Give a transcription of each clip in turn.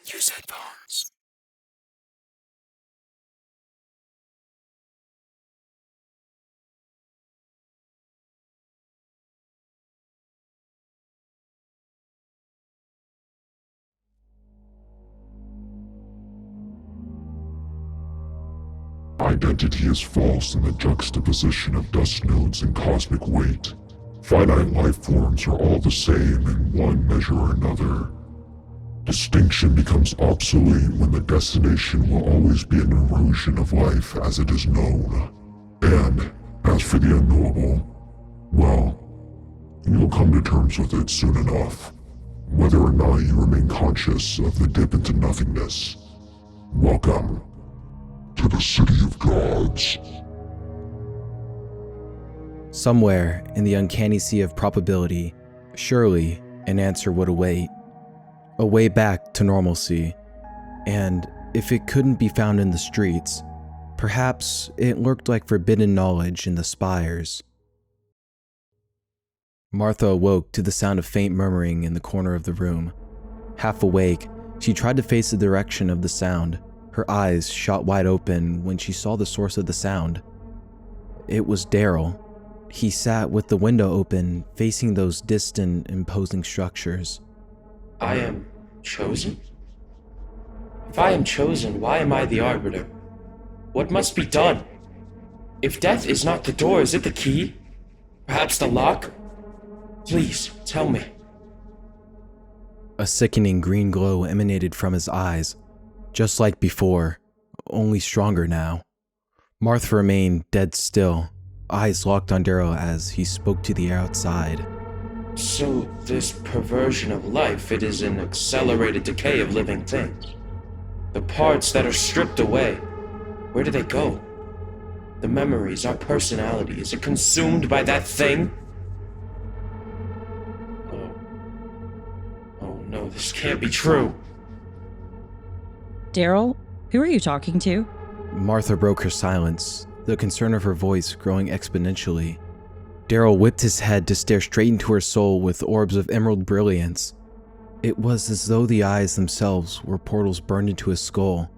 Use headphones. Identity is false in the juxtaposition of dust nodes and cosmic weight. Finite life forms are all the same in one measure or another. Distinction becomes obsolete when the destination will always be an erosion of life as it is known. And, as for the unknowable, well, you'll come to terms with it soon enough, whether or not you remain conscious of the dip into nothingness. Welcome to the City of Gods. Somewhere in the uncanny sea of probability, surely an answer would await. A way back to normalcy. And if it couldn't be found in the streets, perhaps it lurked like forbidden knowledge in the spires. Martha awoke to the sound of faint murmuring in the corner of the room. Half awake, she tried to face the direction of the sound. Her eyes shot wide open when she saw the source of the sound. It was Daryl. He sat with the window open, facing those distant, imposing structures. I am chosen? If I am chosen, why am I the arbiter? What must be done? If death is not the door, is it the key? Perhaps the lock? Please, tell me. A sickening green glow emanated from his eyes, just like before, only stronger now. Martha remained dead still, eyes locked on Daryl as he spoke to the air outside. So, this perversion of life, it is an accelerated decay of living things. The parts that are stripped away, where do they go? The memories, our personality, is it consumed by that thing? Oh no, this can't be true. Daryl, who are you talking to? Martha broke her silence, the concern of her voice growing exponentially. Daryl whipped his head to stare straight into her soul with orbs of emerald brilliance. It was as though the eyes themselves were portals burned into his skull.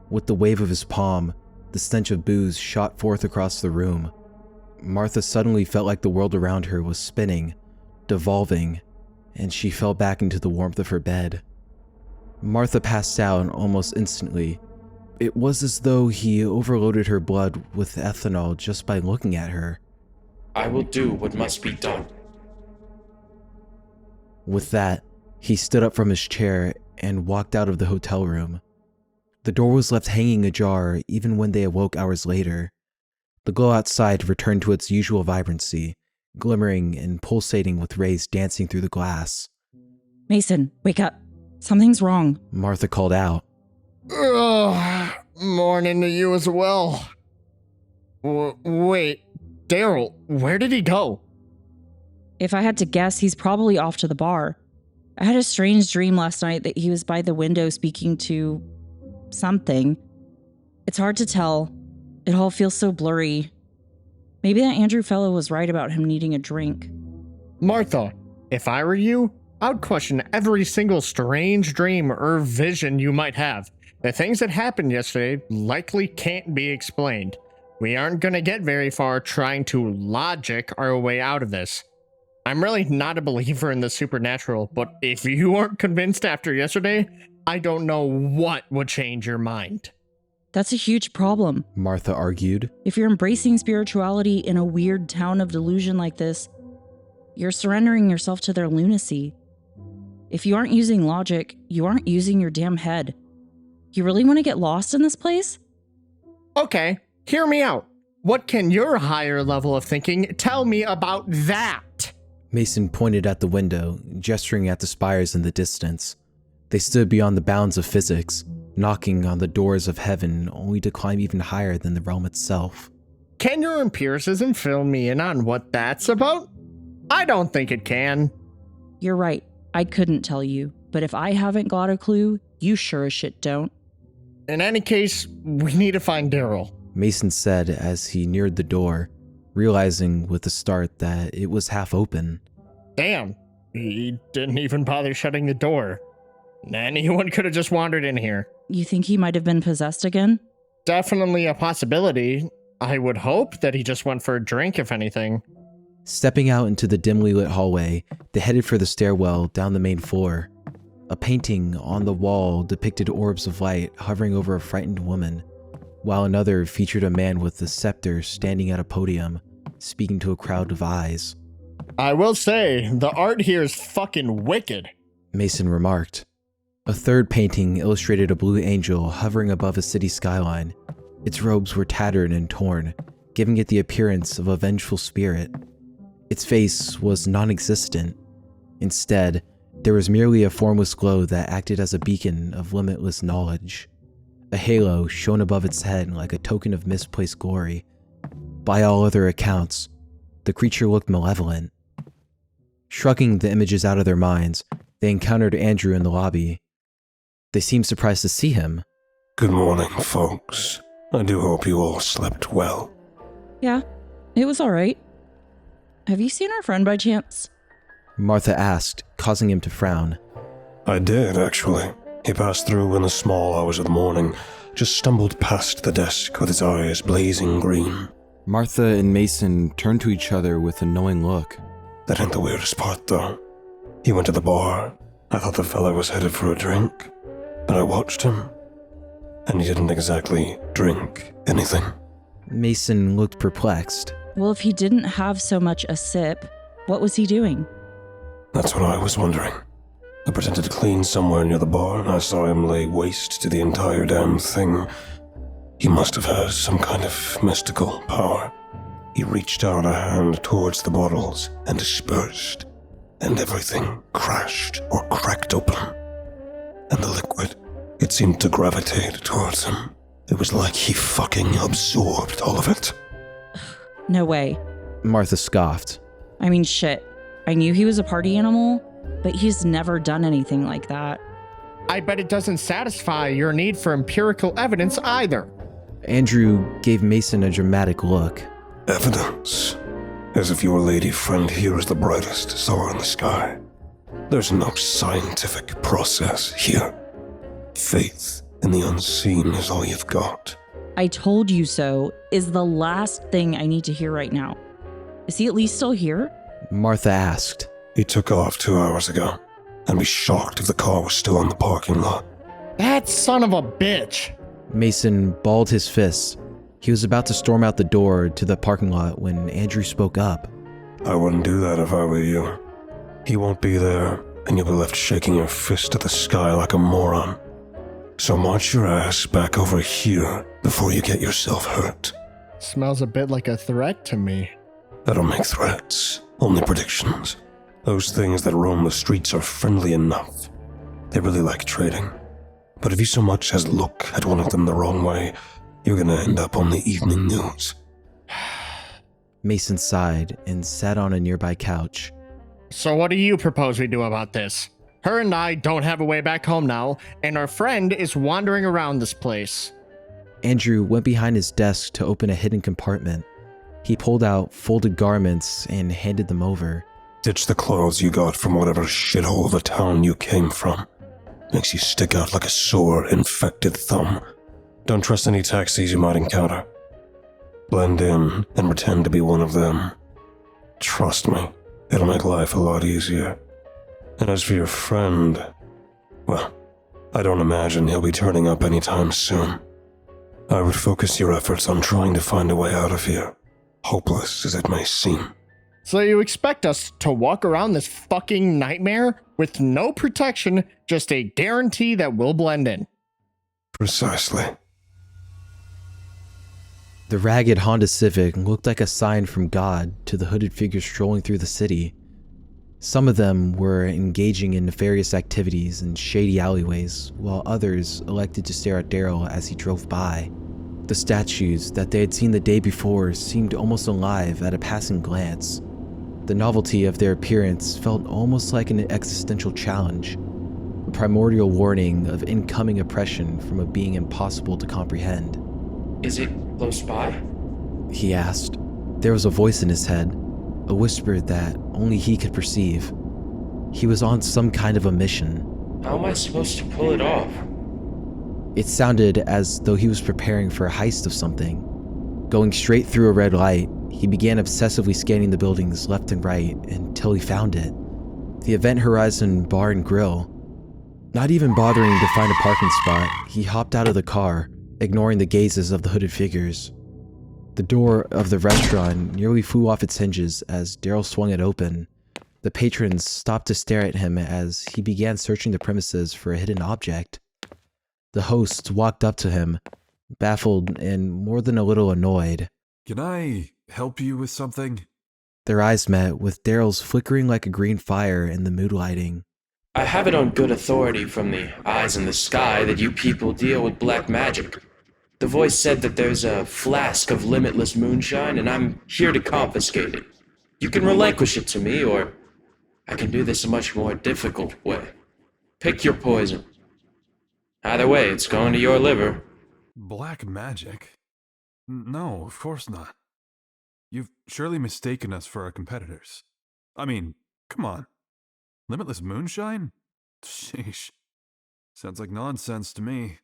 With the wave of his palm, the stench of booze shot forth across the room. Martha suddenly felt like the world around her was spinning, devolving, and she fell back into the warmth of her bed. Martha passed out almost instantly. It was as though he overloaded her blood with ethanol just by looking at her. I will do what must be done. With that, he stood up from his chair and walked out of the hotel room. The door was left hanging ajar even when they awoke hours later. The glow outside returned to its usual vibrancy, glimmering and pulsating with rays dancing through the glass. Mason, wake up. Something's wrong. Martha called out. Ugh, morning to you as well. Wait, Daryl, where did he go? If I had to guess, he's probably off to the bar. I had a strange dream last night that he was by the window speaking to something. It's hard to tell. It all feels so blurry. Maybe that Andrew fellow was right about him needing a drink. Martha, if I were you, I would question every single strange dream or vision you might have. The things that happened yesterday likely can't be explained. We aren't gonna get very far trying to logic our way out of this. I'm really not a believer in the supernatural, but if you aren't convinced after yesterday, I don't know what would change your mind. That's a huge problem. Martha argued. If you're embracing spirituality in a weird town of delusion like this, you're surrendering yourself to their lunacy. If you aren't using logic, you aren't using your damn head. You really want to get lost in this place? Okay, hear me out. What can your higher level of thinking tell me about that? Mason pointed at the window, gesturing at the spires in the distance. They stood beyond the bounds of physics, knocking on the doors of heaven only to climb even higher than the realm itself. Can your empiricism fill me in on what that's about? I don't think it can. You're right. I couldn't tell you. But if I haven't got a clue, you sure as shit don't. In any case, we need to find Daryl. Mason said as he neared the door, realizing with a start that it was half open. Damn, he didn't even bother shutting the door. Anyone could have just wandered in here. You think he might have been possessed again? Definitely a possibility. I would hope that he just went for a drink, if anything. Stepping out into the dimly lit hallway, they headed for the stairwell down the main floor. A painting on the wall depicted orbs of light hovering over a frightened woman, while another featured a man with a scepter standing at a podium, speaking to a crowd of eyes. I will say, the art here is fucking wicked, Mason remarked. A third painting illustrated a blue angel hovering above a city skyline. Its robes were tattered and torn, giving it the appearance of a vengeful spirit. Its face was non-existent. Instead, there was merely a formless glow that acted as a beacon of limitless knowledge. A halo shone above its head like a token of misplaced glory. By all other accounts, the creature looked malevolent. Shrugging the images out of their minds, they encountered Andrew in the lobby. They seemed surprised to see him. Good morning, folks. I do hope you all slept well. Yeah, it was all right. Have you seen our friend by chance? Martha asked, causing him to frown. I did, actually. He passed through in the small hours of the morning, just stumbled past the desk with his eyes blazing green. Martha and Mason turned to each other with a knowing look. That ain't the weirdest part, though. He went to the bar. I thought the fella was headed for a drink, but I watched him, and he didn't exactly drink anything. Mason looked perplexed. Well, if he didn't have so much a sip, what was he doing? That's what I was wondering. I pretended to clean somewhere near the bar, and I saw him lay waste to the entire damn thing. He must have had some kind of mystical power. He reached out a hand towards the bottles and dispersed, and everything crashed or cracked open. And the liquid, it seemed to gravitate towards him. It was like he fucking absorbed all of it. No way. Martha scoffed. I mean, shit. I knew he was a party animal, but he's never done anything like that. I bet it doesn't satisfy your need for empirical evidence either. Andrew gave Mason a dramatic look. Evidence? As if your lady friend here is the brightest star in the sky. There's no scientific process here. Faith in the unseen is all you've got. I told you so is the last thing I need to hear right now. Is he at least still here? Martha asked. He took off 2 hours ago. I'd be shocked if the car was still in the parking lot. That son of a bitch! Mason balled his fists. He was about to storm out the door to the parking lot when Andrew spoke up. I wouldn't do that if I were you. He won't be there, and you'll be left shaking your fist at the sky like a moron. So march your ass back over here before you get yourself hurt. Smells a bit like a threat to me. I don't make threats, only predictions. Those things that roam the streets are friendly enough. They really like trading. But if you so much as look at one of them the wrong way, you're gonna end up on the evening news. Mason sighed and sat on a nearby couch. So what do you propose we do about this? Her and I don't have a way back home now, and our friend is wandering around this place. Andrew went behind his desk to open a hidden compartment. He pulled out folded garments and handed them over. Ditch the clothes you got from whatever shithole of a town you came from. Makes you stick out like a sore, infected thumb. Don't trust any taxis you might encounter. Blend in and pretend to be one of them. Trust me, it'll make life a lot easier. And as for your friend, well, I don't imagine he'll be turning up anytime soon. I would focus your efforts on trying to find a way out of here, hopeless as it may seem. So you expect us to walk around this fucking nightmare with no protection, just a guarantee that we'll blend in? Precisely. The ragged Honda Civic looked like a sign from God to the hooded figures strolling through the city. Some of them were engaging in nefarious activities in shady alleyways, while others elected to stare at Daryl as he drove by. The statues that they had seen the day before seemed almost alive at a passing glance. The novelty of their appearance felt almost like an existential challenge, a primordial warning of incoming oppression from a being impossible to comprehend. Is it close by? He asked. There was a voice in his head, a whisper that only he could perceive. He was on some kind of a mission How am I supposed to pull it off? It sounded as though he was preparing for a heist of something. Going straight through a red light, he began obsessively scanning the buildings left and right until he found it. The Event Horizon Bar and Grill. Not even bothering to find a parking spot, he hopped out of the car, ignoring the gazes of the hooded figures. The door of the restaurant nearly flew off its hinges as Daryl swung it open. The patrons stopped to stare at him as he began searching the premises for a hidden object. The host walked up to him, baffled and more than a little annoyed. Can I help you with something? Their eyes met, with Daryl's flickering like a green fire in the mood lighting. I have it on good authority from the eyes in the sky that you people deal with black magic. The voice said that there's a flask of limitless moonshine, and I'm here to confiscate it. You can relinquish it to me, or I can do this a much more difficult way. Pick your poison. Either way, it's going to your liver. Black magic? No, of course not. You've surely mistaken us for our competitors. I mean, come on. Limitless moonshine? Sheesh. Sounds like nonsense to me.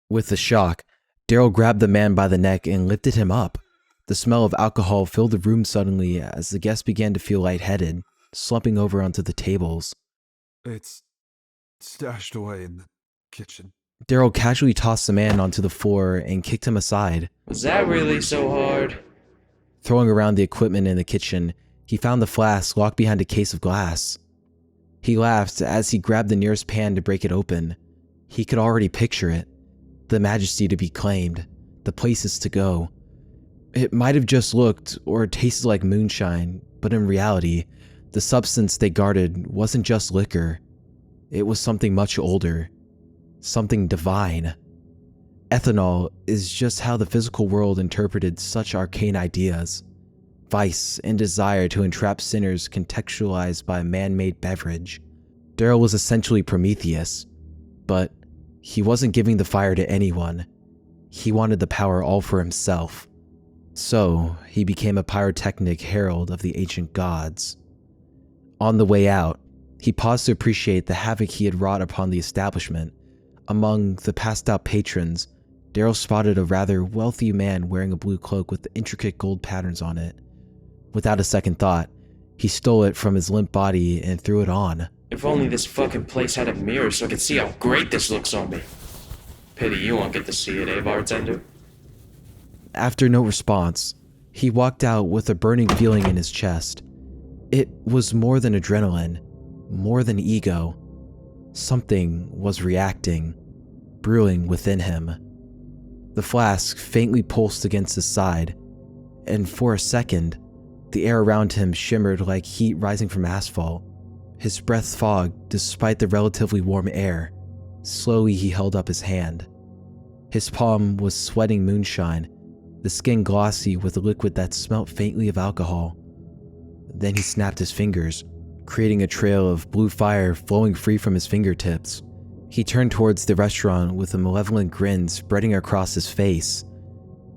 With a shock, Daryl grabbed the man by the neck and lifted him up. The smell of alcohol filled the room suddenly as the guests began to feel lightheaded, slumping over onto the tables. It's stashed away in the kitchen. Daryl casually tossed the man onto the floor and kicked him aside. Was that really so hard? Throwing around the equipment in the kitchen, he found the flask locked behind a case of glass. He laughed as he grabbed the nearest pan to break it open. He could already picture it. The majesty to be claimed, the places to go. It might have just looked or tasted like moonshine, but in reality, the substance they guarded wasn't just liquor. It was something much older. Something divine. Ethanol is just how the physical world interpreted such arcane ideas. Vice and desire to entrap sinners contextualized by a man-made beverage. Daryl was essentially Prometheus, but he wasn't giving the fire to anyone. He wanted the power all for himself. So, he became a pyrotechnic herald of the ancient gods. On the way out, he paused to appreciate the havoc he had wrought upon the establishment. Among the passed-out patrons, Daryl spotted a rather wealthy man wearing a blue cloak with intricate gold patterns on it. Without a second thought, he stole it from his limp body and threw it on. If only this fucking place had a mirror so I could see how great this looks on me. Pity you won't get to see it, eh, bartender? After no response, he walked out with a burning feeling in his chest. It was more than adrenaline, more than ego. Something was reacting, brewing within him. The flask faintly pulsed against his side, and for a second, the air around him shimmered like heat rising from asphalt. His breath fogged despite the relatively warm air. Slowly he held up his hand. His palm was sweating moonshine, the skin glossy with a liquid that smelt faintly of alcohol. Then he snapped his fingers, creating a trail of blue fire flowing free from his fingertips. He turned towards the restaurant with a malevolent grin spreading across his face.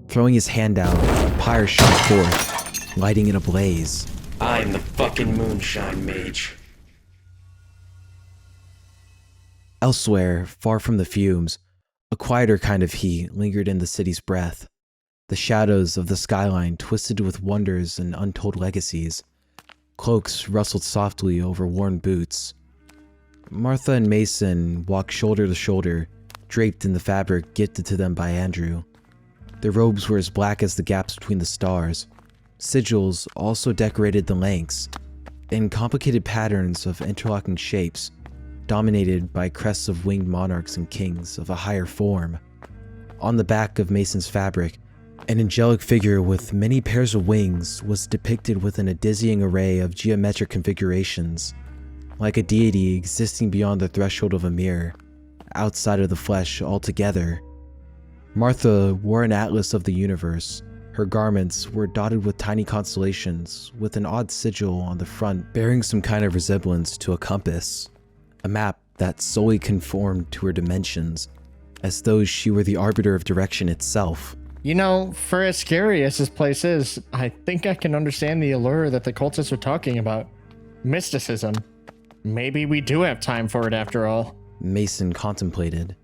Throwing his hand out, a pyre shot forth, lighting it ablaze. I'm the fucking moonshine mage. Elsewhere, far from the fumes, a quieter kind of heat lingered in the city's breath. The shadows of the skyline twisted with wonders and untold legacies. Cloaks rustled softly over worn boots. Martha and Mason walked shoulder to shoulder, draped in the fabric gifted to them by Andrew. Their robes were as black as the gaps between the stars. Sigils also decorated the lengths, in complicated patterns of interlocking shapes, dominated by crests of winged monarchs and kings of a higher form. On the back of Mason's fabric, an angelic figure with many pairs of wings was depicted within a dizzying array of geometric configurations, like a deity existing beyond the threshold of a mirror, outside of the flesh altogether. Martha wore an atlas of the universe. Her garments were dotted with tiny constellations, with an odd sigil on the front bearing some kind of resemblance to a compass, a map that solely conformed to her dimensions, as though she were the arbiter of direction itself. You know, for as scary as this place is, I think I can understand the allure that the cultists are talking about. Mysticism. Maybe we do have time for it after all. Mason contemplated.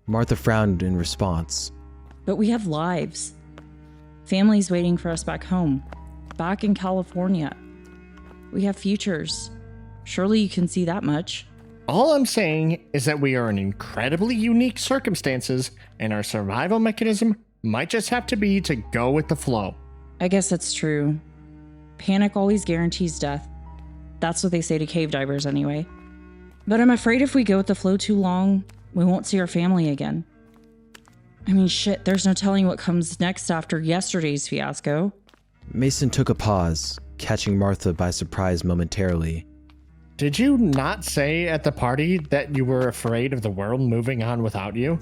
Martha frowned in response. But we have lives. Families waiting for us back home, back in California. We have futures. Surely you can see that much. All I'm saying is that we are in incredibly unique circumstances, and our survival mechanism might just have to be to go with the flow. I guess that's true. Panic always guarantees death. That's what they say to cave divers anyway. But I'm afraid if we go with the flow too long, we won't see our family again. I mean, shit, there's no telling what comes next after yesterday's fiasco. Mason took a pause, catching Martha by surprise momentarily. Did you not say at the party that you were afraid of the world moving on without you?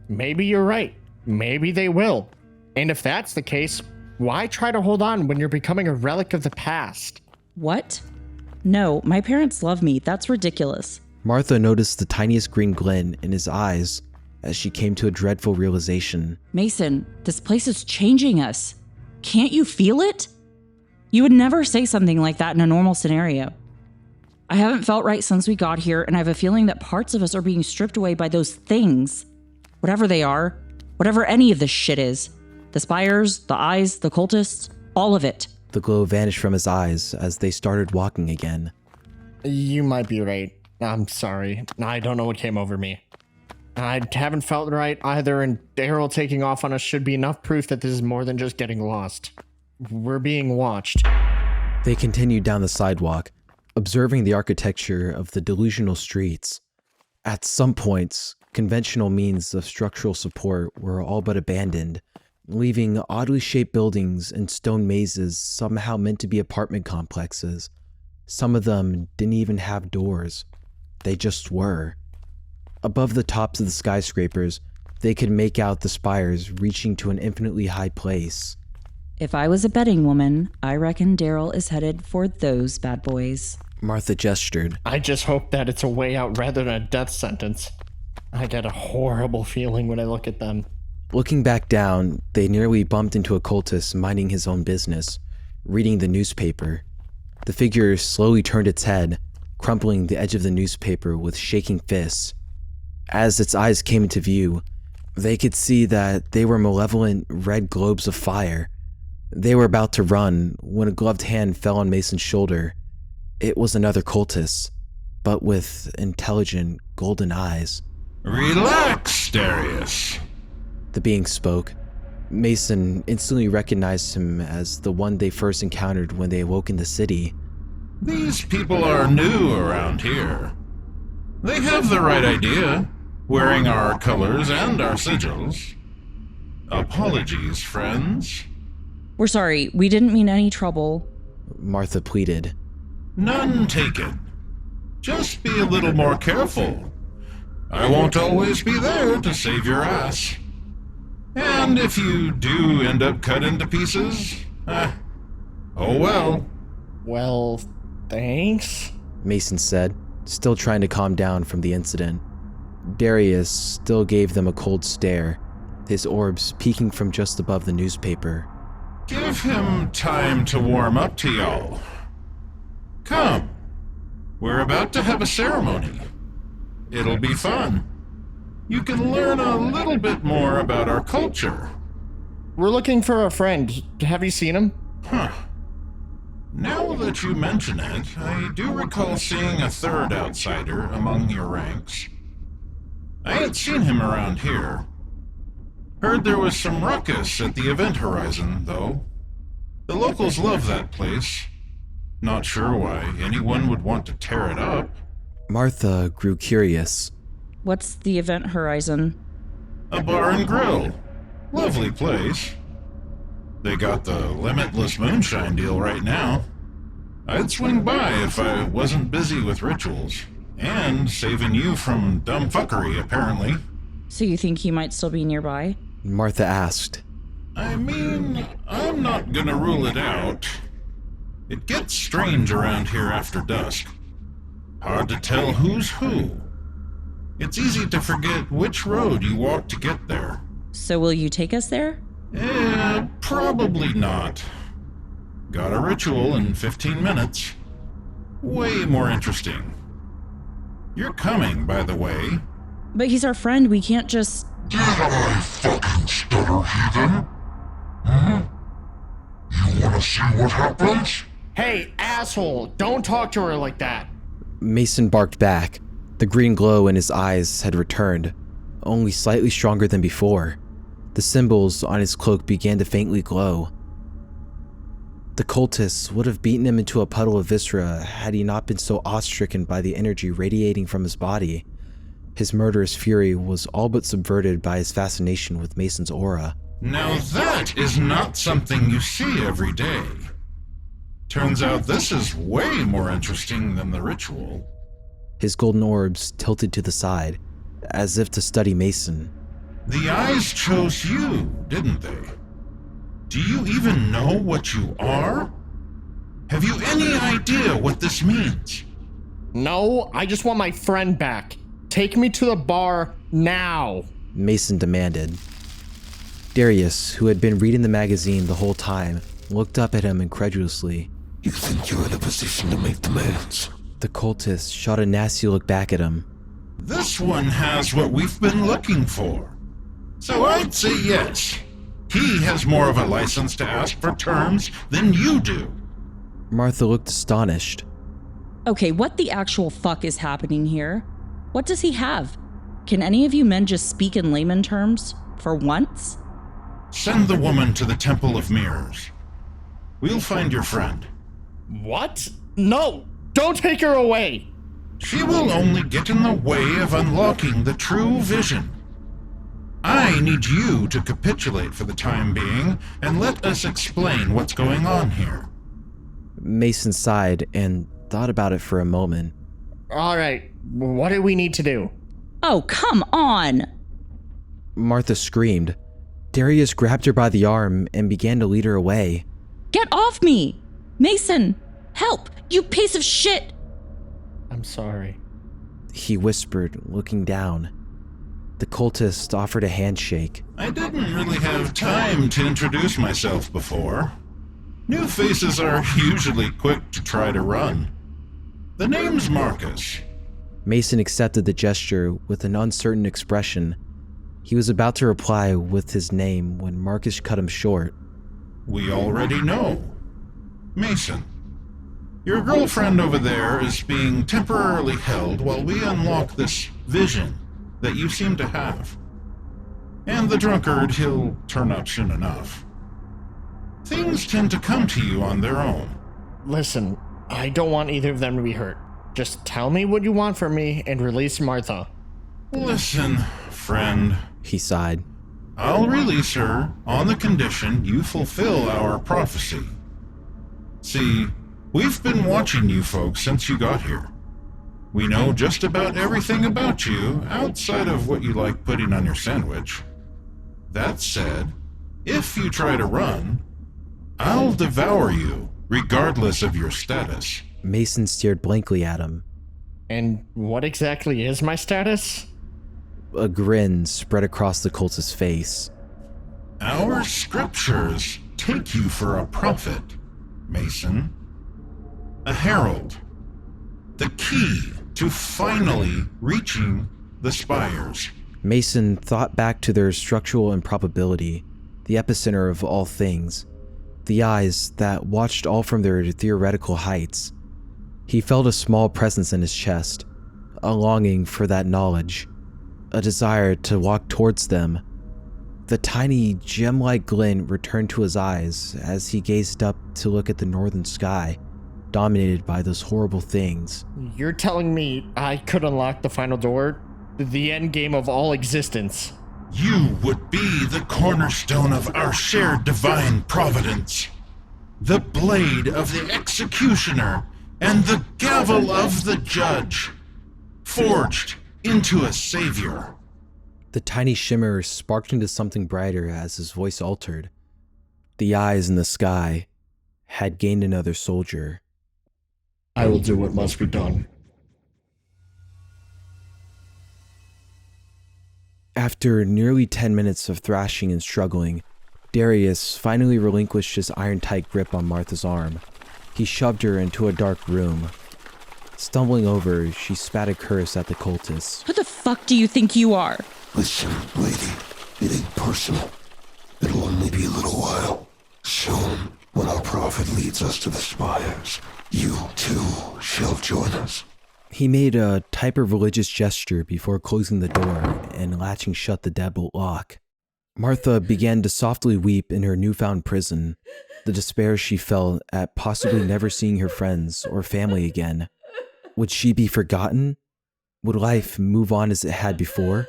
Maybe you're right. Maybe they will. And if that's the case, why try to hold on when you're becoming a relic of the past? What? No, my parents love me. That's ridiculous. Martha noticed the tiniest green glint in his eyes as she came to a dreadful realization. Mason, this place is changing us. Can't you feel it? You would never say something like that in a normal scenario. I haven't felt right since we got here, and I have a feeling that parts of us are being stripped away by those things. Whatever they are, whatever any of this shit is. The spires, the eyes, the cultists, all of it. The glow vanished from his eyes as they started walking again. You might be right. I'm sorry. I don't know what came over me. I haven't felt right either, and Daryl taking off on us should be enough proof that this is more than just getting lost. We're being watched. They continued down the sidewalk, observing the architecture of the delusional streets. At some points, conventional means of structural support were all but abandoned, leaving oddly shaped buildings and stone mazes somehow meant to be apartment complexes. Some of them didn't even have doors. They just were. Above the tops of the skyscrapers, they could make out the spires reaching to an infinitely high place. If I was a betting woman, I reckon Daryl is headed for those bad boys. Martha gestured. I just hope that it's a way out rather than a death sentence. I get a horrible feeling when I look at them. Looking back down, they nearly bumped into a cultist minding his own business, reading the newspaper. The figure slowly turned its head, crumpling the edge of the newspaper with shaking fists. As its eyes came into view, they could see that they were malevolent red globes of fire. They were about to run when a gloved hand fell on Mason's shoulder. It was another cultist, but with intelligent golden eyes. Relax, Darius. The being spoke. Mason instantly recognized him as the one they first encountered when they awoke in the city. These people are new around here. They have the right idea, wearing our colors and our sigils. Apologies, friends. We're sorry, we didn't mean any trouble. Martha pleaded. None taken. Just be a little more careful. I won't always be there to save your ass. And if you do end up cut into pieces, oh well. Well, thanks? Mason said, still trying to calm down from the incident. Darius still gave them a cold stare, his orbs peeking from just above the newspaper. Give him time to warm up to y'all. Come. We're about to have a ceremony. It'll be fun. You can learn a little bit more about our culture. We're looking for a friend. Have you seen him? Huh. Now that you mention it, I do recall seeing a third outsider among your ranks. I ain't seen him around here. Heard there was some ruckus at the event horizon, though. The locals love that place. Not sure why anyone would want to tear it up. Martha grew curious. What's the event horizon? A bar and grill. Lovely place. They got the limitless moonshine deal right now. I'd swing by if I wasn't busy with rituals. And saving you from dumb fuckery, apparently. So you think he might still be nearby? Martha asked. I mean, I'm not gonna rule it out. It gets strange around here after dusk. Hard to tell who's who. It's easy to forget which road you walk to get there. So will you take us there? Probably not. Got a ritual in 15 minutes. Way more interesting. You're coming, by the way. But he's our friend. We can't just. Did I fucking stutter, heathen? Hmm? You wanna see what happens? Hey, asshole, don't talk to her like that. Mason barked back. The green glow in his eyes had returned, only slightly stronger than before. The symbols on his cloak began to faintly glow. The cultists would have beaten him into a puddle of viscera had he not been so awe-stricken by the energy radiating from his body. His murderous fury was all but subverted by his fascination with Mason's aura. Now that is not something you see every day. Turns out this is way more interesting than the ritual. His golden orbs tilted to the side, as if to study Mason. The eyes chose you, didn't they? Do you even know what you are? Have you any idea what this means? No, I just want my friend back. Take me to the bar now. Mason demanded. Darius, who had been reading the magazine the whole time, looked up at him incredulously. You think you're in a position to make demands? The cultist shot a nasty look back at him. This one has what we've been looking for. So I'd say yes. He has more of a license to ask for terms than you do. Martha looked astonished. Okay, what the actual fuck is happening here? What does he have? Can any of you men just speak in layman terms? For once? Send the woman to the Temple of Mirrors. We'll find your friend. What? No, don't take her away. She will only get in the way of unlocking the true vision. I need you to capitulate for the time being and let us explain what's going on here. Mason sighed and thought about it for a moment. All right, what do we need to do? Oh, come on! Martha screamed. Darius grabbed her by the arm and began to lead her away. Get off me! Mason, help! You piece of shit! I'm sorry. He whispered, looking down. The cultist offered a handshake. I didn't really have time to introduce myself before. New faces are usually quick to try to run. The name's Marcus. Mason accepted the gesture with an uncertain expression. He was about to reply with his name when Marcus cut him short. We already know. Mason, your girlfriend over there is being temporarily held while we unlock this vision that you seem to have. And the drunkard, he'll turn up soon enough. Things tend to come to you on their own. Listen, I don't want either of them to be hurt. Just tell me what you want from me and release Martha. Listen, friend, He sighed. I'll release her on the condition you fulfill our prophecy. See, we've been watching you folks since you got here. We know just about everything about you outside of what you like putting on your sandwich. That said, if you try to run, I'll devour you, regardless of your status. Mason stared blankly at him. And what exactly is my status? A grin spread across the cultist's face. Our scriptures take you for a prophet, Mason. A herald. The key to finally reaching the spires. Mason thought back to their structural improbability, the epicenter of all things, the eyes that watched all from their theoretical heights. He felt a small presence in his chest, a longing for that knowledge, a desire to walk towards them. The tiny, gem-like glint returned to his eyes as he gazed up to look at the northern sky, dominated by those horrible things. You're telling me I could unlock the final door? The end game of all existence? You would be the cornerstone of our shared divine providence. The blade of the executioner and the gavel of the judge. Forged into a savior. The tiny shimmer sparked into something brighter as his voice altered. The eyes in the sky had gained another soldier. I will do what must be done. After nearly 10 minutes of thrashing and struggling, Darius finally relinquished his iron-tight grip on Martha's arm. He shoved her into a dark room. Stumbling over, she spat a curse at the cultist. Who the fuck do you think you are? Listen, lady, it ain't personal. It'll only be a little while. Soon, when our prophet leads us to the spires, you too shall join us. He made a type of religious gesture before closing the door and latching shut the deadbolt lock. Martha began to softly weep in her newfound prison, the despair she felt at possibly never seeing her friends or family again. Would she be forgotten? Would life move on as it had before?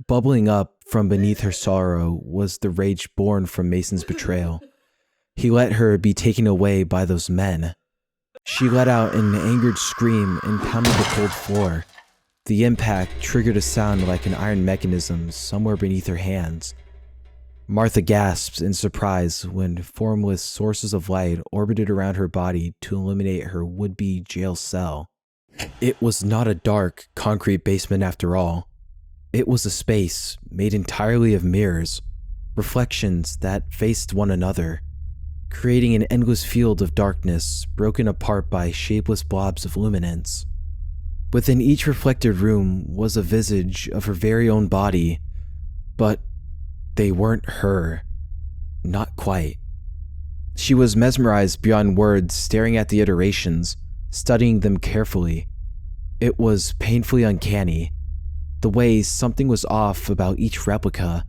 Bubbling up from beneath her sorrow was the rage born from Mason's betrayal. He let her be taken away by those men. She let out an angered scream and pounded the cold floor. The impact triggered a sound like an iron mechanism somewhere beneath her hands. Martha gasped in surprise when formless sources of light orbited around her body to illuminate her would-be jail cell. It was not a dark, concrete basement after all. It was a space made entirely of mirrors, reflections that faced one another, creating an endless field of darkness broken apart by shapeless blobs of luminance. Within each reflected room was a visage of her very own body, but they weren't her. Not quite. She was mesmerized beyond words, staring at the iterations, studying them carefully. It was painfully uncanny. The way something was off about each replica.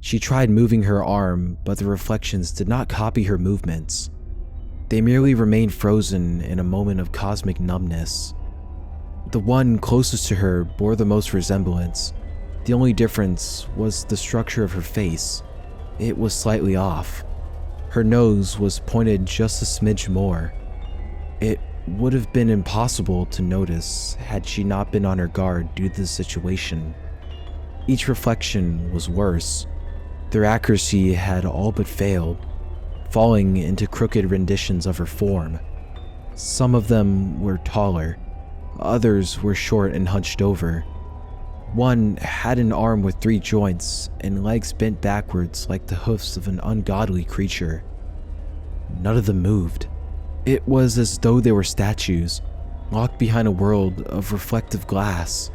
She tried moving her arm, but the reflections did not copy her movements. They merely remained frozen in a moment of cosmic numbness. The one closest to her bore the most resemblance. The only difference was the structure of her face. It was slightly off. Her nose was pointed just a smidge more. It would have been impossible to notice had she not been on her guard due to the situation. Each reflection was worse. Their accuracy had all but failed, falling into crooked renditions of her form. Some of them were taller, others were short and hunched over. One had an arm with 3 joints and legs bent backwards like the hoofs of an ungodly creature. None of them moved. It was as though they were statues, locked behind a world of reflective glass.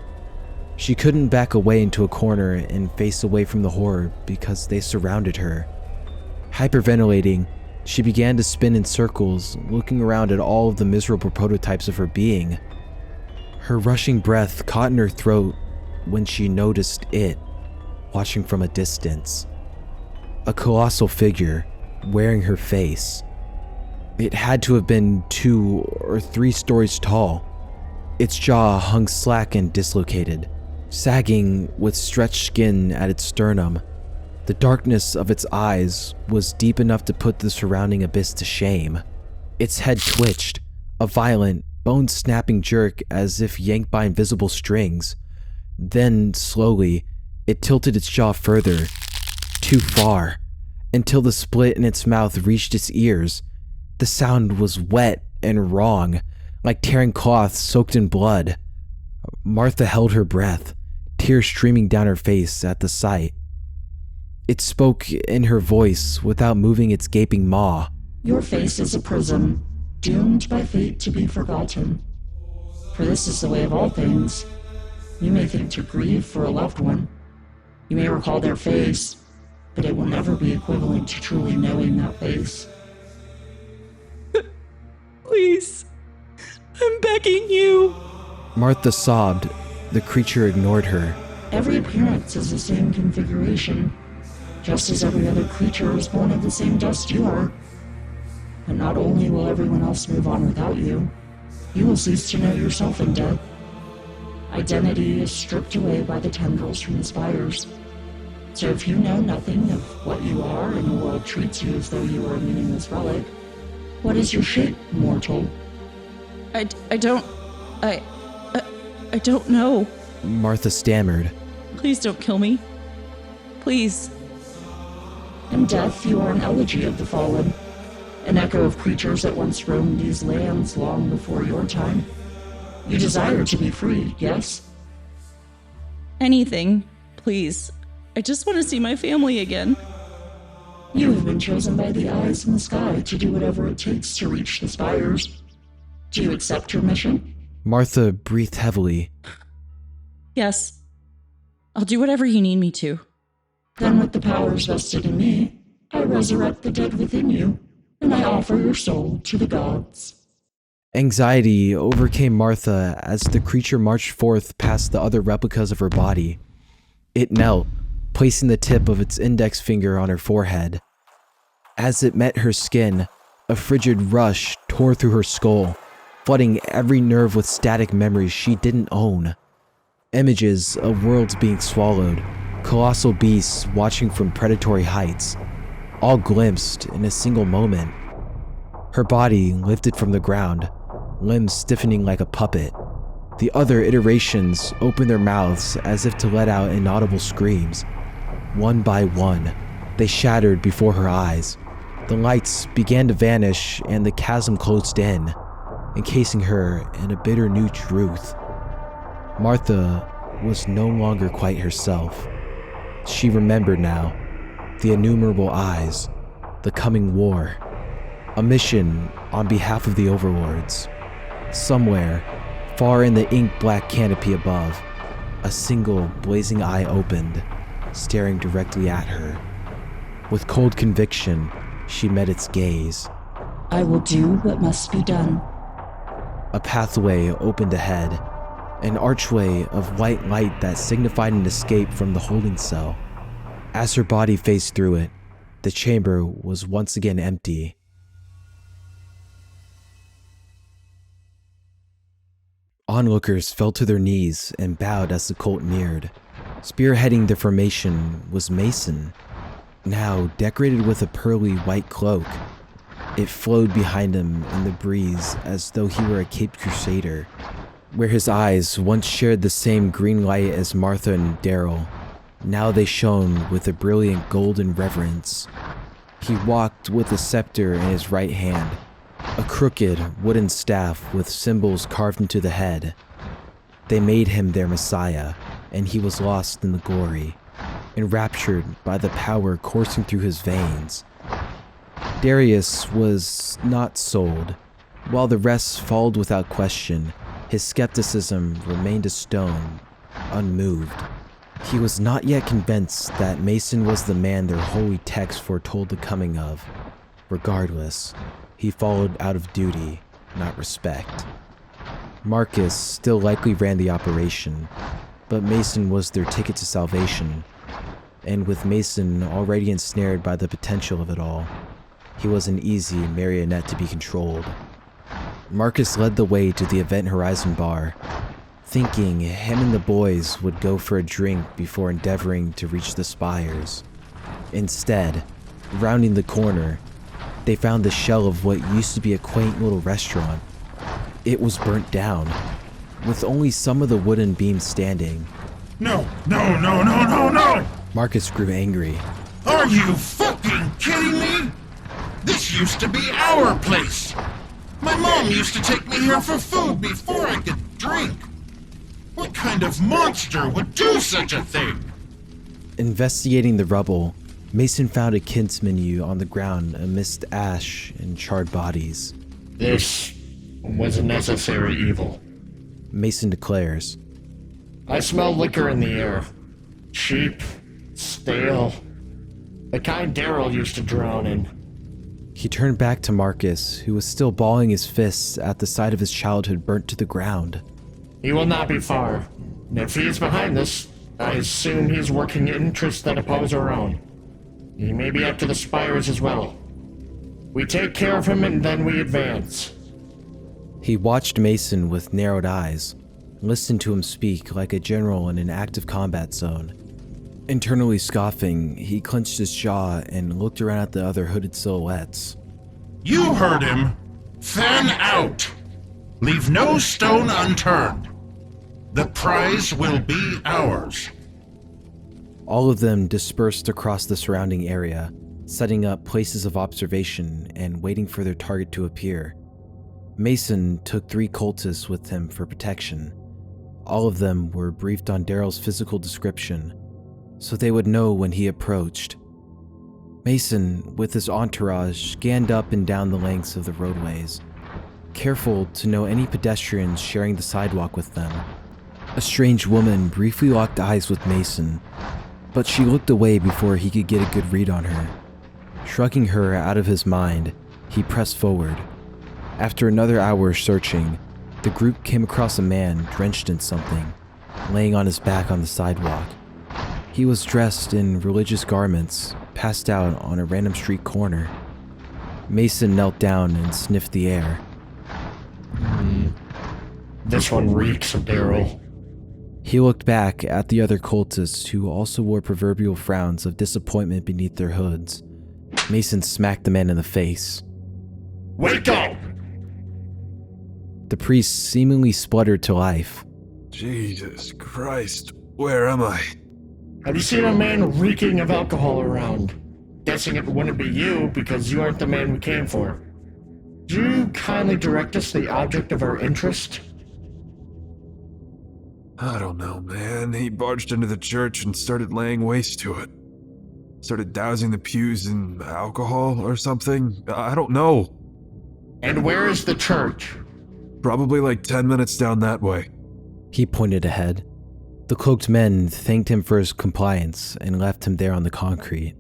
She couldn't back away into a corner and face away from the horror because they surrounded her. Hyperventilating, she began to spin in circles, looking around at all of the miserable prototypes of her being. Her rushing breath caught in her throat when she noticed it, watching from a distance. A colossal figure, wearing her face. It had to have been 2 or 3 stories tall. Its jaw hung slack and dislocated, sagging with stretched skin at its sternum. The darkness of its eyes was deep enough to put the surrounding abyss to shame. Its head twitched, a violent, bone-snapping jerk as if yanked by invisible strings. Then, slowly, it tilted its jaw further, too far, until the split in its mouth reached its ears. The sound was wet and wrong, like tearing cloth soaked in blood. Martha held her breath, tears streaming down her face at the sight. It spoke in her voice without moving its gaping maw. Your face is a prism, doomed by fate to be forgotten. For this is the way of all things. You may think to grieve for a loved one. You may recall their face, but it will never be equivalent to truly knowing that face. Please, I'm begging you. Martha sobbed. The creature ignored her. Every appearance is the same configuration, just as every other creature is born of the same dust you are. And not only will everyone else move on without you, you will cease to know yourself in death. Identity is stripped away by the tendrils from the spires. So if you know nothing of what you are and the world treats you as though you are a meaningless relic, what is your shape, mortal? I don't know. Martha stammered. Please don't kill me. Please. In death, you are an elegy of the fallen, an echo of creatures that once roamed these lands long before your time. You desire to be free, yes? Anything, please. I just want to see my family again. You have been chosen by the eyes in the sky to do whatever it takes to reach the spires. Do you accept your mission? Martha breathed heavily. Yes. I'll do whatever you need me to. Then with the powers vested in me, I resurrect the dead within you, and I offer your soul to the gods. Anxiety overcame Martha as the creature marched forth past the other replicas of her body. It knelt, placing the tip of its index finger on her forehead. As it met her skin, a frigid rush tore through her skull, flooding every nerve with static memories she didn't own. Images of worlds being swallowed, colossal beasts watching from predatory heights, all glimpsed in a single moment. Her body lifted from the ground, limbs stiffening like a puppet. The other iterations opened their mouths as if to let out inaudible screams. One by one, they shattered before her eyes. The lights began to vanish and the chasm closed in, encasing her in a bitter new truth. Martha was no longer quite herself. She remembered now, the innumerable eyes, the coming war, a mission on behalf of the overlords. Somewhere, far in the ink-black canopy above, a single blazing eye opened, staring directly at her. With cold conviction, she met its gaze. I will do what must be done. A pathway opened ahead, an archway of white light that signified an escape from the holding cell. As her body faced through it, the chamber was once again empty. Onlookers fell to their knees and bowed as the cult neared. Spearheading the formation was Mason, now decorated with a pearly white cloak. It flowed behind him in the breeze as though he were a caped crusader. Where his eyes once shared the same green light as Martha and Daryl, now they shone with a brilliant golden reverence. He walked with a scepter in his right hand, a crooked wooden staff with symbols carved into the head. They made him their messiah, and he was lost in the glory, enraptured by the power coursing through his veins. Darius was not sold. While the rest followed without question, his skepticism remained a stone, unmoved. He was not yet convinced that Mason was the man their holy text foretold the coming of. Regardless, he followed out of duty, not respect. Marcus still likely ran the operation, but Mason was their ticket to salvation. And with Mason already ensnared by the potential of it all, he was an easy marionette to be controlled. Marcus led the way to the Event Horizon bar, thinking him and the boys would go for a drink before endeavoring to reach the spires. Instead, rounding the corner, they found the shell of what used to be a quaint little restaurant. It was burnt down, with only some of the wooden beams standing. No, no, no, no, no, no! Marcus grew angry. Are you fucking kidding me? This used to be our place. My mom used to take me here for food before I could drink. What kind of monster would do such a thing? Investigating the rubble, Mason found a kids menu on the ground amidst ash and charred bodies. This was a necessary evil. Mason declares. I smell liquor in the air. Cheap, stale. The kind Daryl used to drown in. He turned back to Marcus, who was still balling his fists at the sight of his childhood burnt to the ground. He will not be far. If he is behind this, I assume he's working interests that oppose our own. He may be up to the spires as well. We take care of him and then we advance. He watched Mason with narrowed eyes, listened to him speak like a general in an active combat zone. Internally scoffing, he clenched his jaw and looked around at the other hooded silhouettes. You heard him. Fan out. Leave no stone unturned. The prize will be ours. All of them dispersed across the surrounding area, setting up places of observation and waiting for their target to appear. Mason took 3 cultists with him for protection. All of them were briefed on Daryl's physical description, so they would know when he approached. Mason, with his entourage, scanned up and down the lengths of the roadways. careful to know any pedestrians sharing the sidewalk with them. A strange woman briefly locked eyes with Mason, but she looked away before he could get a good read on her. Shrugging her out of his mind, he pressed forward. After another hour searching, the group came across a man drenched in something, laying on his back on the sidewalk. He was dressed in religious garments, passed out on a random street corner. Mason knelt down and sniffed the air. This one reeks of Daryl. He looked back at the other cultists who also wore proverbial frowns of disappointment beneath their hoods. Mason smacked the man in the face. Wake up! The priest seemingly spluttered to life. Jesus Christ, where am I? Have you seen a man reeking of alcohol around? Guessing it wouldn't be you because you aren't the man we came for. Do you kindly direct us to the object of our interest? I don't know, man. He barged into the church and started laying waste to it. Started dousing the pews in alcohol or something. I don't know. And where is the church? Probably like 10 minutes down that way. He pointed ahead. The cloaked men thanked him for his compliance and left him there on the concrete.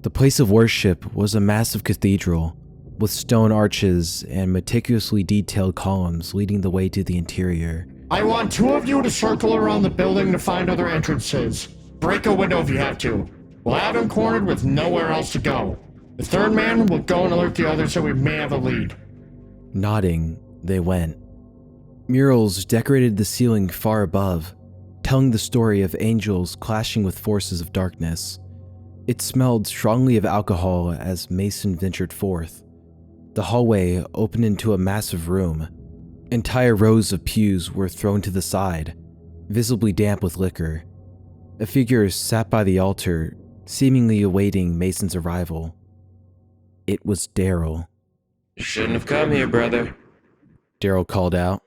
The place of worship was a massive cathedral with stone arches and meticulously detailed columns leading the way to the interior. I want 2 of you to circle around the building to find other entrances. Break a window if you have to. We'll have him cornered with nowhere else to go. The 3rd man will go and alert the others so we may have a lead. Nodding, they went. Murals decorated the ceiling far above, telling the story of angels clashing with forces of darkness. It smelled strongly of alcohol as Mason ventured forth. The hallway opened into a massive room. Entire rows of pews were thrown to the side, visibly damp with liquor. A figure sat by the altar, seemingly awaiting Mason's arrival. It was Daryl. You shouldn't have come here, brother. Daryl called out.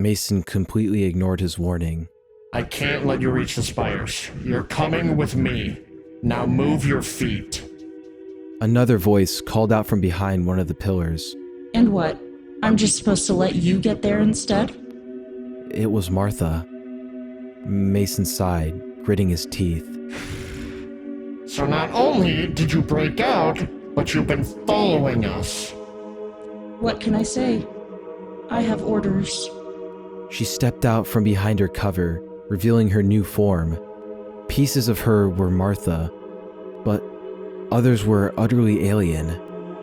Mason completely ignored his warning. I can't let you reach the spires. You're coming with me. Now move your feet. Another voice called out from behind one of the pillars. And what? I'm just supposed to let you get there instead? It was Martha. Mason sighed, gritting his teeth. So not only did you break out, but you've been following us. What can I say? I have orders. She stepped out from behind her cover, revealing her new form. Pieces of her were Martha, but others were utterly alien.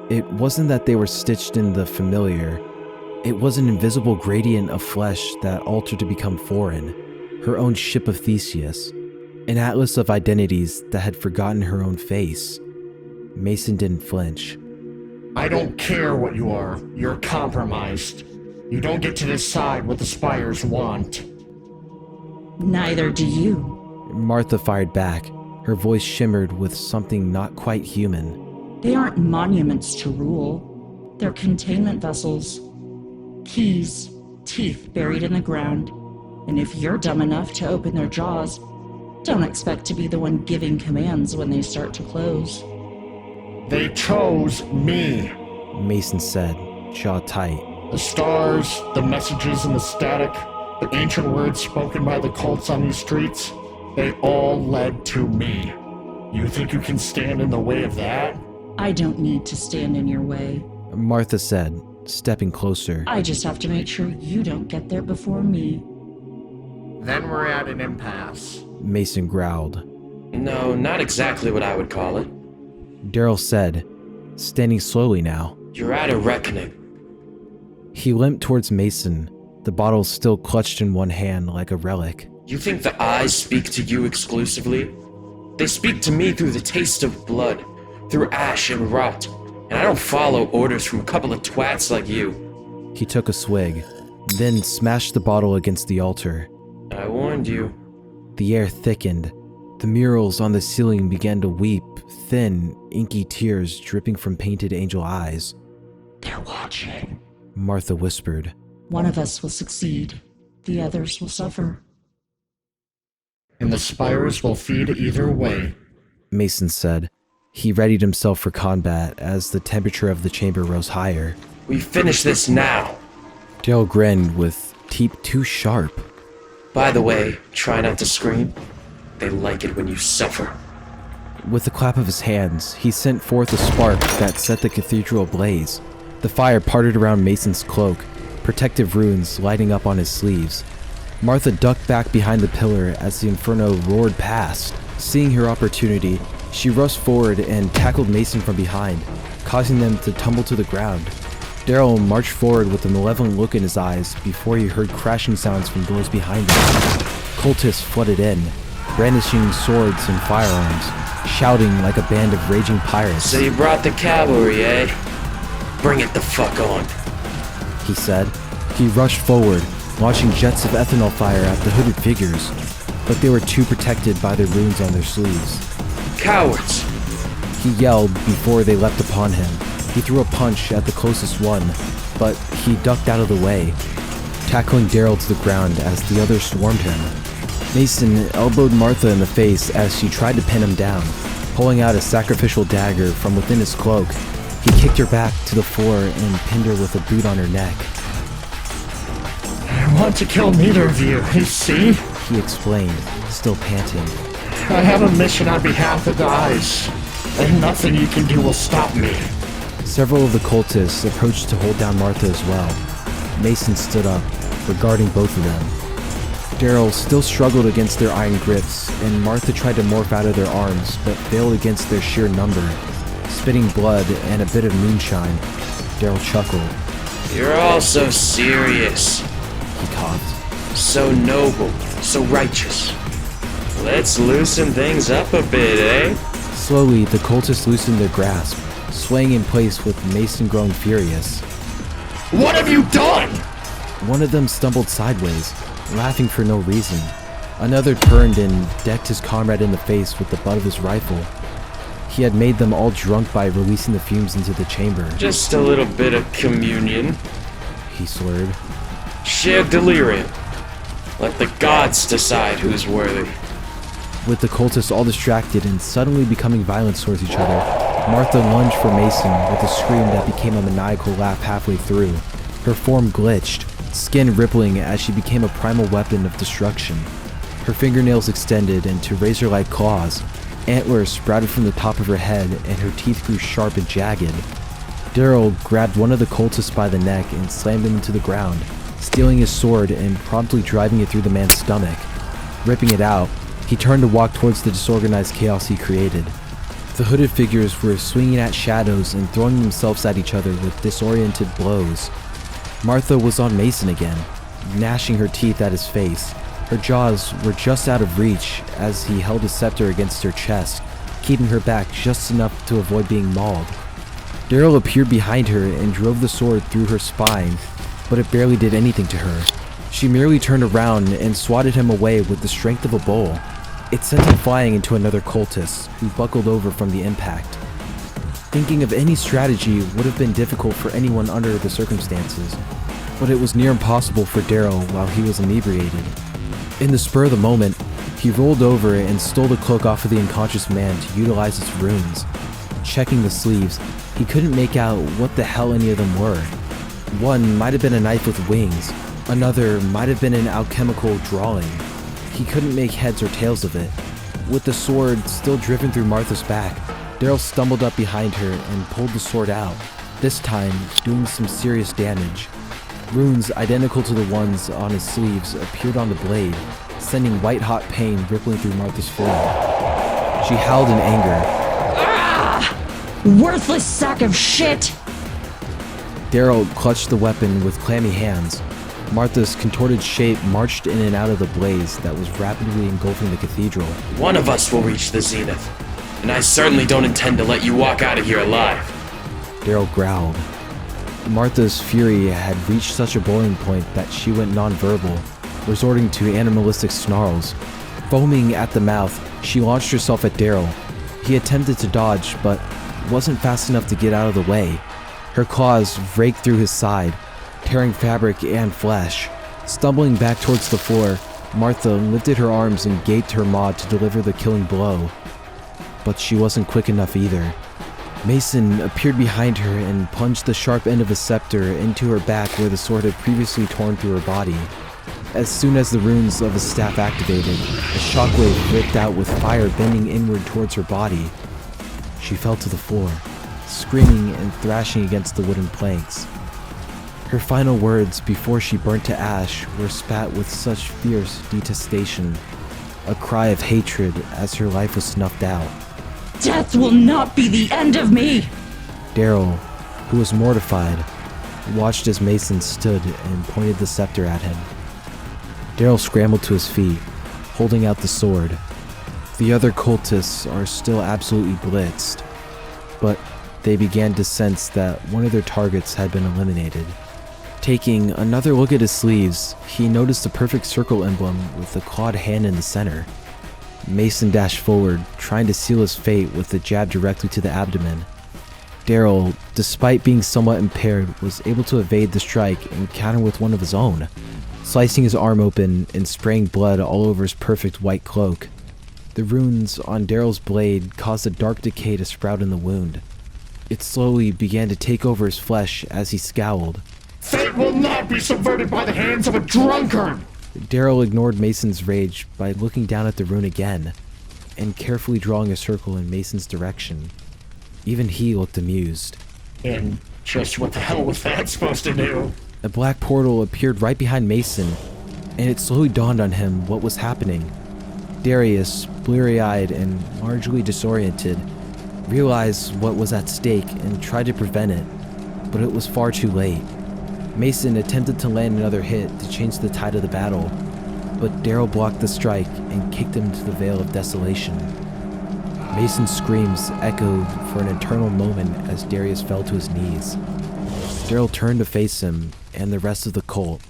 It wasn't that they were stitched in the familiar. It was an invisible gradient of flesh that altered to become foreign. Her own ship of Theseus. An atlas of identities that had forgotten her own face. Mason didn't flinch. I don't care what you are. You're compromised. You don't get to decide what the spires want. Neither do you. Martha fired back. Her voice shimmered with something not quite human. They aren't monuments to rule. They're containment vessels. Keys, teeth buried in the ground. And if you're dumb enough to open their jaws, don't expect to be the one giving commands when they start to close. They chose me. Mason said, jaw tight. The stars, the messages in the static, the ancient words spoken by the cults on these streets, they all led to me. You think you can stand in the way of that? I don't need to stand in your way. Martha said, stepping closer. I just have to make sure you don't get there before me. Then we're at an impasse. Mason growled. No, not exactly what I would call it. Daryl said, standing slowly now. You're at a reckoning. He limped towards Mason, the bottle still clutched in one hand like a relic. You think the eyes speak to you exclusively? They speak to me through the taste of blood, through ash and rot, and I don't follow orders from a couple of twats like you. He took a swig, then smashed the bottle against the altar. I warned you. The air thickened. The murals on the ceiling began to weep, thin, inky tears dripping from painted angel eyes. They're watching, Martha whispered. One of us will succeed. The others will suffer. And the spires will feed either way. Mason said. He readied himself for combat as the temperature of the chamber rose higher. We finish this now. Daryl grinned with teeth too sharp. By the way, try not to scream. They like it when you suffer. With a clap of his hands, he sent forth a spark that set the cathedral ablaze. The fire parted around Mason's cloak, protective runes lighting up on his sleeves. Martha ducked back behind the pillar as the inferno roared past. Seeing her opportunity, she rushed forward and tackled Mason from behind, causing them to tumble to the ground. Daryl marched forward with a malevolent look in his eyes before he heard crashing sounds from doors behind him. Cultists flooded in, brandishing swords and firearms, shouting like a band of raging pirates. So you brought the cavalry, eh? Bring it the fuck on. He said. He rushed forward, launching jets of ethanol fire at the hooded figures, but they were too protected by the runes on their sleeves. Cowards! He yelled before they leapt upon him. He threw a punch at the closest one, but he ducked out of the way, tackling Daryl to the ground as the others swarmed him. Mason elbowed Martha in the face as she tried to pin him down. Pulling out a sacrificial dagger from within his cloak, he kicked her back to the floor and pinned her with a boot on her neck. I want to kill neither of you, you see? He explained, still panting. I have a mission on behalf of the Eyes, and nothing you can do will stop me. Several of the cultists approached to hold down Martha as well. Mason stood up, regarding both of them. Daryl still struggled against their iron grips, and Martha tried to morph out of their arms, but failed against their sheer number. Spitting blood and a bit of moonshine, Daryl chuckled. You're all so serious. He coughed. So noble, so righteous. Let's loosen things up a bit, eh? Slowly, the cultists loosened their grasp, swaying in place with Mason growing furious. What have you done? One of them stumbled sideways, laughing for no reason. Another turned and decked his comrade in the face with the butt of his rifle. He had made them all drunk by releasing the fumes into the chamber. Just a little bit of communion. He slurred. Shared delirium. Let the gods decide who's worthy. With the cultists all distracted and suddenly becoming violent towards each other, Martha lunged for Mason with a scream that became a maniacal laugh halfway through. Her form glitched, skin rippling as she became a primal weapon of destruction. Her fingernails extended into razor-like claws, antlers sprouted from the top of her head, and her teeth grew sharp and jagged. Daryl grabbed one of the cultists by the neck and slammed him into the ground, stealing his sword and promptly driving it through the man's stomach. Ripping it out, he turned to walk towards the disorganized chaos he created. The hooded figures were swinging at shadows and throwing themselves at each other with disoriented blows. Martha was on Mason again, gnashing her teeth at his face. Her jaws were just out of reach as he held his scepter against her chest, keeping her back just enough to avoid being mauled. Daryl appeared behind her and drove the sword through her spine, but it barely did anything to her. She merely turned around and swatted him away with the strength of a bull. It sent him flying into another cultist, who buckled over from the impact. Thinking of any strategy would have been difficult for anyone under the circumstances, but it was near impossible for Daryl while he was inebriated. In the spur of the moment, he rolled over and stole the cloak off of the unconscious man to utilize its runes. Checking the sleeves, he couldn't make out what the hell any of them were. One might have been a knife with wings, another might have been an alchemical drawing. He couldn't make heads or tails of it. With the sword still driven through Martha's back, Daryl stumbled up behind her and pulled the sword out, this time doing some serious damage. Runes identical to the ones on his sleeves appeared on the blade, sending white-hot pain rippling through Martha's form. She howled in anger. Ah! Worthless sack of shit! Daryl clutched the weapon with clammy hands. Martha's contorted shape marched in and out of the blaze that was rapidly engulfing the cathedral. One of us will reach the zenith, and I certainly don't intend to let you walk out of here alive. Daryl growled. Martha's fury had reached such a boiling point that she went nonverbal, resorting to animalistic snarls. Foaming at the mouth, she launched herself at Daryl. He attempted to dodge, but wasn't fast enough to get out of the way. Her claws raked through his side, tearing fabric and flesh. Stumbling back towards the floor, Martha lifted her arms and gaped her maw to deliver the killing blow. But she wasn't quick enough either. Mason appeared behind her and plunged the sharp end of a scepter into her back where the sword had previously torn through her body. As soon as the runes of his staff activated, a shockwave ripped out with fire bending inward towards her body. She fell to the floor, screaming and thrashing against the wooden planks. Her final words before she burnt to ash were spat with such fierce detestation, a cry of hatred as her life was snuffed out. Death will not be the end of me! Daryl, who was mortified, watched as Mason stood and pointed the scepter at him. Daryl scrambled to his feet, holding out the sword. The other cultists are still absolutely blitzed, but they began to sense that one of their targets had been eliminated. Taking another look at his sleeves, he noticed a perfect circle emblem with a clawed hand in the center. Mason dashed forward, trying to seal his fate with a jab directly to the abdomen. Daryl, despite being somewhat impaired, was able to evade the strike and counter with one of his own, slicing his arm open and spraying blood all over his perfect white cloak. The runes on Daryl's blade caused a dark decay to sprout in the wound. It slowly began to take over his flesh as he scowled. Fate will not be subverted by the hands of a drunkard! Daryl ignored Mason's rage by looking down at the rune again, and carefully drawing a circle in Mason's direction. Even he looked amused. And just what the hell was that supposed to do? A black portal appeared right behind Mason, and it slowly dawned on him what was happening. Darius, bleary-eyed and largely disoriented, realized what was at stake and tried to prevent it, but it was far too late. Mason attempted to land another hit to change the tide of the battle, but Daryl blocked the strike and kicked him to the Veil of Desolation. Mason's screams echoed for an eternal moment as Darius fell to his knees. Daryl turned to face him and the rest of the cult.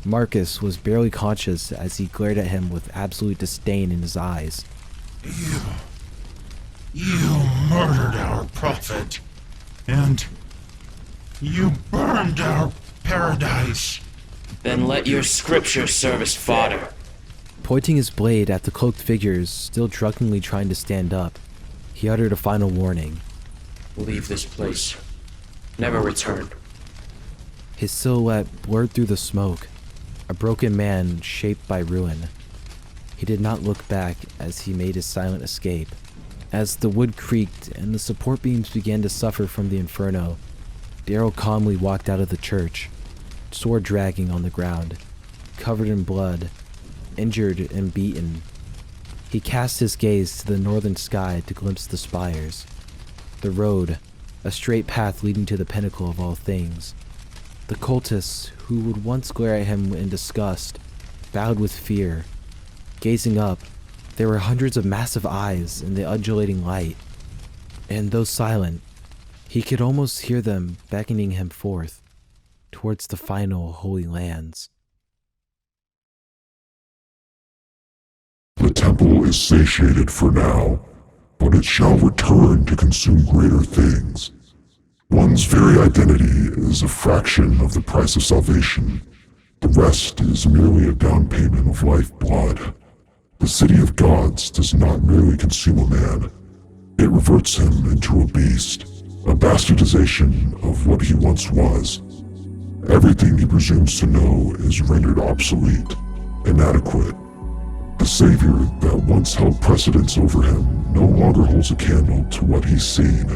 Marcus was barely conscious as he glared at him with absolute disdain in his eyes. You murdered our prophet, and you burned our paradise. Then let your scripture serve as fodder. Pointing his blade at the cloaked figures still drunkenly trying to stand up, he uttered a final warning. Leave this place. Never return. His silhouette blurred through the smoke, a broken man shaped by ruin. He did not look back as he made his silent escape. As the wood creaked and the support beams began to suffer from the inferno, Daryl calmly walked out of the church, sword dragging on the ground, covered in blood, injured and beaten. He cast his gaze to the northern sky to glimpse the spires. The road, a straight path leading to the pinnacle of all things. The cultists, who would once glare at him in disgust, bowed with fear. Gazing up, there were hundreds of massive eyes in the undulating light, and though silent, he could almost hear them beckoning him forth, towards the final holy lands. The temple is satiated for now, but it shall return to consume greater things. One's very identity is a fraction of the price of salvation. The rest is merely a down payment of lifeblood. The city of gods does not merely consume a man. It reverts him into a beast, a bastardization of what he once was. Everything he presumes to know is rendered obsolete, inadequate. The savior that once held precedence over him no longer holds a candle to what he's seen.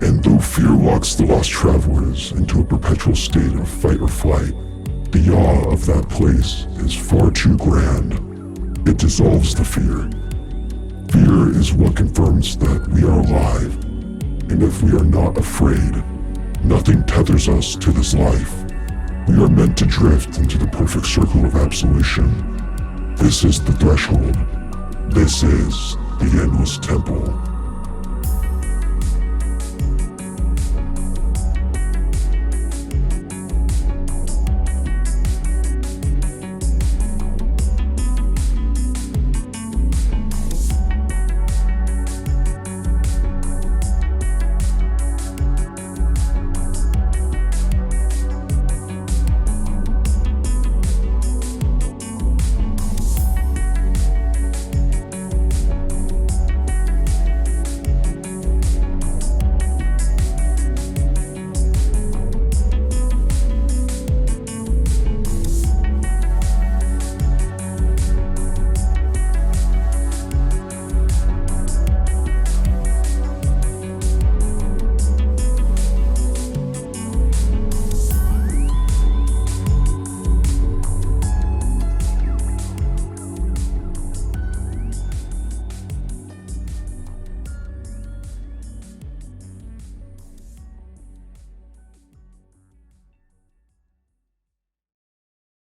And though fear locks the lost travelers into a perpetual state of fight or flight, the awe of that place is far too grand. It dissolves the fear. Fear is what confirms that we are alive. And if we are not afraid, nothing tethers us to this life. We are meant to drift into the perfect circle of absolution. This is the threshold. This is the endless temple.